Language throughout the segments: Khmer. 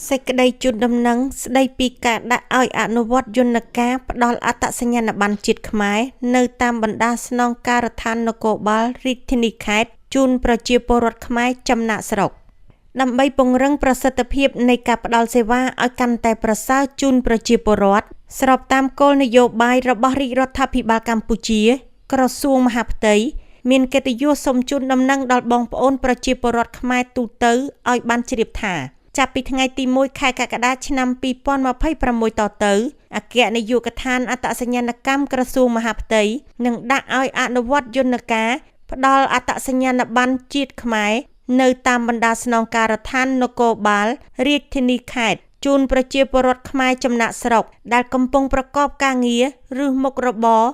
សេចក្តីជូនដំណឹងស្តីពីការដាក់ឲ្យអនុវត្តយន្តការផ្ដល់អត្តសញ្ញាណប័ណ្ណជាតិខ្មែរនៅតាមបណ្ដាស្នងការដ្ឋាននគរបាលរាជធានីខេត្តជូនប្រជាពលរដ្ឋខ្មែរចំណាកស្រុកដើម្បីពង្រឹងប្រសិទ្ធភាពនៃការផ្ដល់សេវាឲ្យកាន់តែប្រសើរជូនប្រជាពលរដ្ឋស្របតាមគោលនយោបាយរបស់រាជរដ្ឋាភិបាលកម្ពុជាក្រសួងមហាផ្ទៃមានកិត្តិយសសូមជូនដំណឹងដល់បងប្អូនប្រជាពលរដ្ឋខ្មែរទូទៅឲ្យបានជ្រាបថាចាប់ពីថ្ងៃទី1ខែកក្កដាឆ្នាំ2026តទៅអគ្គនាយកដ្ឋានអត្តសញ្ញាណកម្មក្រសួងមហាផ្ទៃនឹងដាក់ឲ្យអនុវត្តយន្តការផ្ដល់អត្តសញ្ញាណប័ណ្ណជាតិខ្មែរនៅតាមបណ្ដាស្នងការដ្ឋាននគរបាលរាជធានីខេត្តជូនប្រជាពលរដ្ឋខ្មែរចំណាកស្រុកដែលកំពុងប្រកបការងារឬមុខរបរ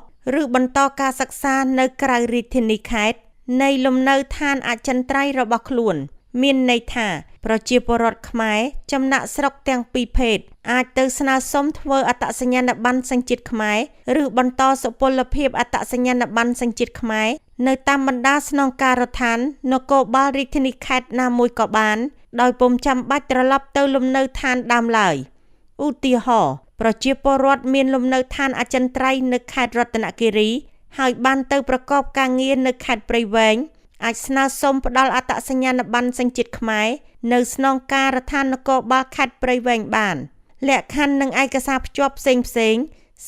ឬបន្តការសិក្សានៅក្រៅរាជធានីខេត្តនៃលំនៅឋានអចិន្ត្រៃយ៍របស់ខ្លួនមានន័យថាប្រជាពលរដ្ឋខ្មែរចំណាក់ស្រុកទាំងពីរភេទអាចទៅស្នើសុំធ្វើអត្តសញ្ញាណប័ណ្ណសញ្ជាតិខ្មែរឬបន្តសុពលភាពអត្តសញ្ញាណប័ណ្ណសញ្ជាតិខ្មែរនៅតាមបណ្ដាស្នងការដ្ឋាននគរបាលរាជធានីខេត្តណាមួយក៏បានដោយពុំចាំបាច់ត្រឡប់ទៅលំនៅឋានដើមឡើយឧទាហរណ៍ប្រជាពលរដ្ឋមានលំនៅឋានអចិន្ត្រៃយ៍នៅខេត្តរតនគិរីហើយបានទៅប្រកបការងារនៅខេត្តព្រៃវែងអាចស្នើសុំផ្ដល់អត្តសញ្ញាណប័ណ្ណសញ្ជាតិខ្មែរនៅស្នងការដ្ឋាននគរបាលខេត្តព្រៃវែងបានលក្ខខណ្ឌនិងឯកសារភ្ជាប់ផ្សេង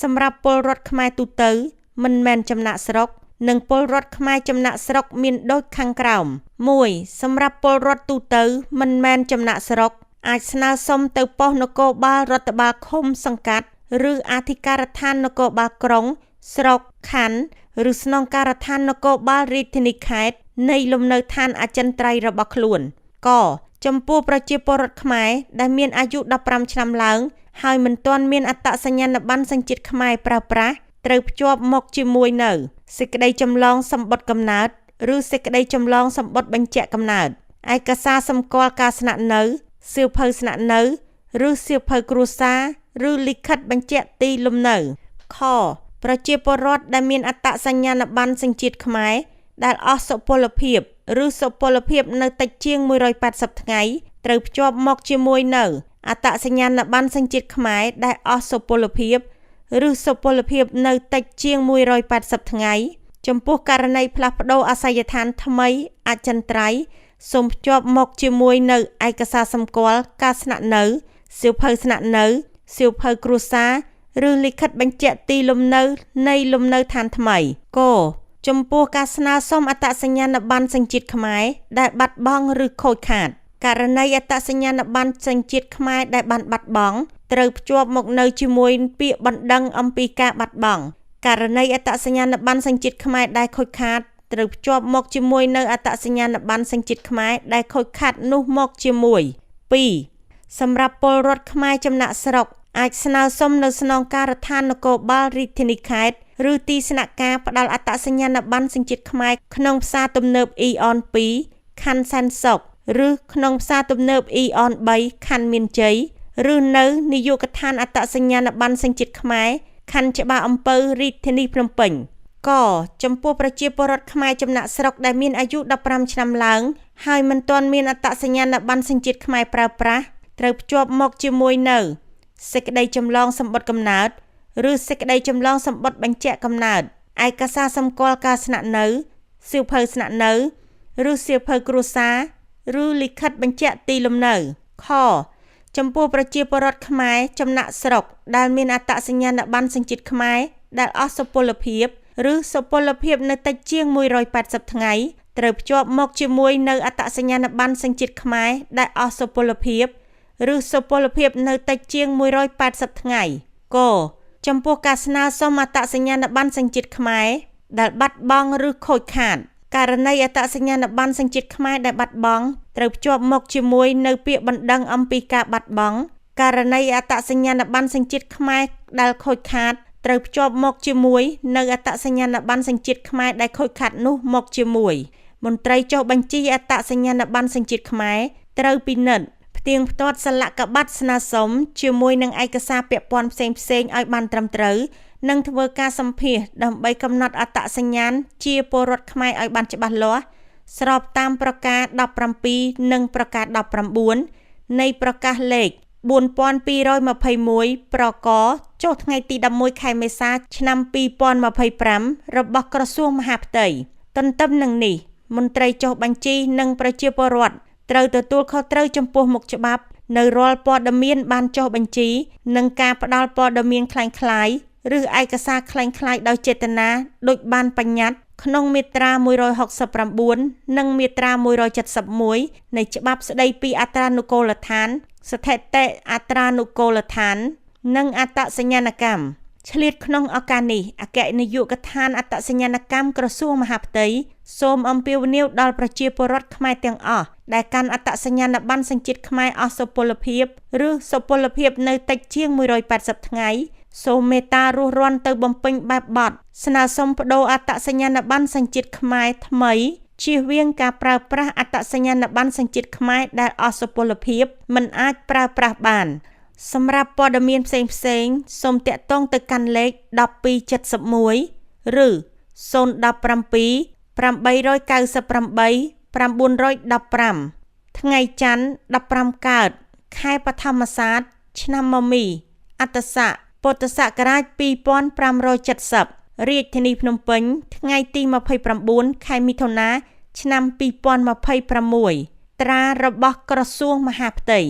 សម្រាប់ពលរដ្ឋខ្មែរទូទៅមិនមែនចំណាក់ស្រុកនិងពលរដ្ឋខ្មែរចំណាក់ស្រុកមានដូចខាងក្រោម 1. សម្រាប់ពលរដ្ឋទូទៅមិនមែនចំណាក់ស្រុកអាចស្នើសុំទៅប៉ុស្តិ៍នគរបាលរដ្ឋបាលឃុំសង្កាត់ឬអធិការដ្ឋាននគរបាលក្រុងស្រុកខណ្ឌឬស្នងការដ្ឋាននគរបាលរាជធានីខេត្តនៃលំនៅឋានអចិន្ត្រៃយ៍របស់ខ្លួនកចំពោះប្រជាពលរដ្ឋខ្មែរដែលមានអាយុ15ឆ្នាំឡើងហើយមិនទាន់មានអត្តសញ្ញាណប័ណ្ណសញ្ជាតិខ្មែរប្រើប្រាស់ត្រូវភ្ជាប់មកជាមួយនៅសេចក្តីចម្លងសម្បត្តិកំណើតឬសេចក្តីចម្លងសម្បត្តិបញ្ជាក់កំណើតឯកសារសម្គាល់ការស្នាក់នៅសៀវភៅស្នាក់នៅឬសៀវភៅគ្រួសារឬលិខិតបញ្ជាក់ទីលំនៅខប្រជាពលរដ្ឋដែលមានអត្តសញ្ញាណប័ណ្ណសញ្ជាតិខ្មែរដែលអស់សុពលភាពឬសុពលភាពនៅតិចជាង180ថ្ងៃត្រូវភ្ជាប់មកជាមួយនៅអត្តសញ្ញាណប័ណ្ណសញ្ជាតិខ្មែរដែលអស់សុពលភាពឬសុពលភាពនៅតិចជាង180ថ្ងៃចំពោះករណីផ្លាស់ប្ដូរអាសយដ្ឋានថ្មីអចិន្ត្រៃយ៍សូមភ្ជាប់មកជាមួយនៅឯកសារសម្គាល់ការស្នាក់នៅសៀវភៅស្នាក់នៅសៀវភៅគ្រួសារឬលិខិតបញ្ជាក់ទីលំនៅនៃលំនៅឋានថ្មីកចំពោះការស្នើសុំអត្តសញ្ញាណប័ណ្ណសញ្ជាតិខ្មែរដែលបាត់បង់ឬខូចខាតករណីអត្តសញ្ញាណប័ណ្ណសញ្ជាតិខ្មែរដែលបានបាត់បង់ត្រូវភ្ជាប់មកនៅជាមួយពាក្យបណ្ដឹងអំពីការបាត់បង់ករណីអត្តសញ្ញាណប័ណ្ណសញ្ជាតិខ្មែរដែលខូចខាតត្រូវភ្ជាប់មកជាមួយនៅអត្តសញ្ញាណប័ណ្ណសញ្ជាតិខ្មែរដែលខូចខាតនោះមកជាមួយ 2. សម្រាប់ពលរដ្ឋខ្មែរចំណាក់ស្រុកអាចស្នើសុំនៅស្នងការដ្ឋាននគរបាលរាជធានីខេត្តឬទីស្នាក់ការផ្ដល់អត្តសញ្ញាណប័ណ្ណសញ្ជាតិខ្មែរក្នុងផ្សារទំនើប Eon 2 ខណ្ឌសែនសុខឬក្នុងផ្សារទំនើប Eon 3 ខណ្ឌមានជ័យឬនៅនាយកដ្ឋានអត្តសញ្ញាណប័ណ្ណសញ្ជាតិខ្មែរខណ្ឌច្បារអំពៅរាជធានីភ្នំពេញកចំពោះប្រជាពលរដ្ឋខ្មែរចំណាក់ស្រុកដែលមានអាយុ15ឆ្នាំឡើងហើយមិនទាន់មានអត្តសញ្ញាណប័ណ្ណសញ្ជាតិខ្មែរប្រើប្រាស់ត្រូវភ្ជាប់មកជាមួយនៅសេចក្តីចម្លងសម្បត្តិកំណើតឬសេចក្តីចម្លងសម្បត្តិបញ្ជាក់កំណើតឯកសារសម្គាល់ការស្នាក់នៅសៀវភៅស្នាក់នៅឬសៀវភៅគ្រួសារឬលិខិតបញ្ជាក់ទីលំនៅខចំពោះប្រជាពលរដ្ឋខ្មែរចំណាក់ស្រុកដែលមានអត្តសញ្ញាណប័ណ្ណសញ្ជាតិខ្មែរដែលអស់សុពលភាពឬសុពលភាពនៅតិចជាង180ថ្ងៃត្រូវភ្ជាប់មកជាមួយនៅអត្តសញ្ញាណប័ណ្ណសញ្ជាតិខ្មែរដែលអស់សុពលភាពឬសុពលភាពនៅតិចជាង180ថ្ងៃកចំពោះការស្នើសុំអត្តសញ្ញាណប័ណ្ណសញ្ជាតិខ្មែរដែលបាត់បង់ឬខូចខាតករណីអត្តសញ្ញាណប័ណ្ណសញ្ជាតិខ្មែរដែលបាត់បង់ត្រូវភ្ជាប់មកជាមួយនៅពាក្យបណ្ដឹងអំពីការបាត់បង់ករណីអត្តសញ្ញាណប័ណ្ណសញ្ជាតិខ្មែរដែលខូចខាតត្រូវភ្ជាប់មកជាមួយនៅអត្តសញ្ញាណប័ណ្ណសញ្ជាតិខ្មែរដែលខូចខាតនោះមកជាមួយមន្ត្រីចុះបញ្ជីអត្តសញ្ញាណប័ណ្ណសញ្ជាតិខ្មែរត្រូវពិនិត្យផ្ទៀងផ្ទាត់សន្លកប័ត្រស្នើសុំជាមួយនឹងឯកសារពាក់ព័ន្ធផ្សេងៗឲ្យបានត្រឹមត្រូវនិងធ្វើការសម្ភាសន៍ដើម្បីកំណត់អត្តសញ្ញាណជាពលរដ្ឋខ្មែរឲ្យបានច្បាស់លាស់ស្របតាមប្រការ17និងប្រការ19នៃប្រកាសលេខ 4221ប្រកចុះថ្ងៃទី11ខែមេសាឆ្នាំ2025របស់ក្រសួងមហាផ្ទៃទន្ទឹមនឹងនេះមន្ត្រីចុះបញ្ជីនិងប្រជាពលរដ្ឋត្រូវទទួលខុសត្រូវចំពោះមុខច្បាប់នៅរាល់ព័ត៌មានបានចុះបញ្ជីនិងការផ្ដល់ព័ត៌មានคล้ายៗឬឯកសារคล้ายៗដោយចេតនាដូចបានបញ្ញត្តិក្នុងមាត្រា169និងមាត្រា171នៃច្បាប់ស្តីពីអត្រានុកូលដ្ឋានស្ថិតិអត្រានុកូលដ្ឋាននិងអត្តសញ្ញាណកម្មឆ្លៀតក្នុងឱកាសនេះអគ្គនាយកដ្ឋានអត្តសញ្ញាណកម្មក្រសួងមហាផ្ទៃសូមអំពាវនាវដល់ប្រជាពលរដ្ឋខ្មែរទាំងអស់ដែលកាន់អត្តសញ្ញាណប័ណ្ណសញ្ជាតិខ្មែរអស់សុពលភាពឬសុពលភាពនៅតិចជាង180ថ្ងៃសូមមេត្តារុះរាន់ទៅបំពេញបែបបទស្នើសុំប្តូរអត្តសញ្ញាណប័ណ្ណសញ្ជាតិខ្មែរថ្មីជៀសវាងការប្រើប្រាស់អត្តសញ្ញាណប័ណ្ណសញ្ជាតិខ្មែរដែលអស់សុពលភាពមិនអាចប្រើប្រាស់បានសម្រាប់ព័ត៌មានផ្សេងៗសូមតាក់ទងទៅកាន់លេខ1271ឬ017 898 915ថ្ងៃច័ន្ទ15កើតខែបឋមសាទឆ្នាំមមីអត្តស័កពុទ្ធសករាជ2570រាជធានីភ្នំពេញថ្ងៃទី29ខែមិថុនាឆ្នាំ2026ត្រារបស់ក្រសួងមហាផ្ទៃ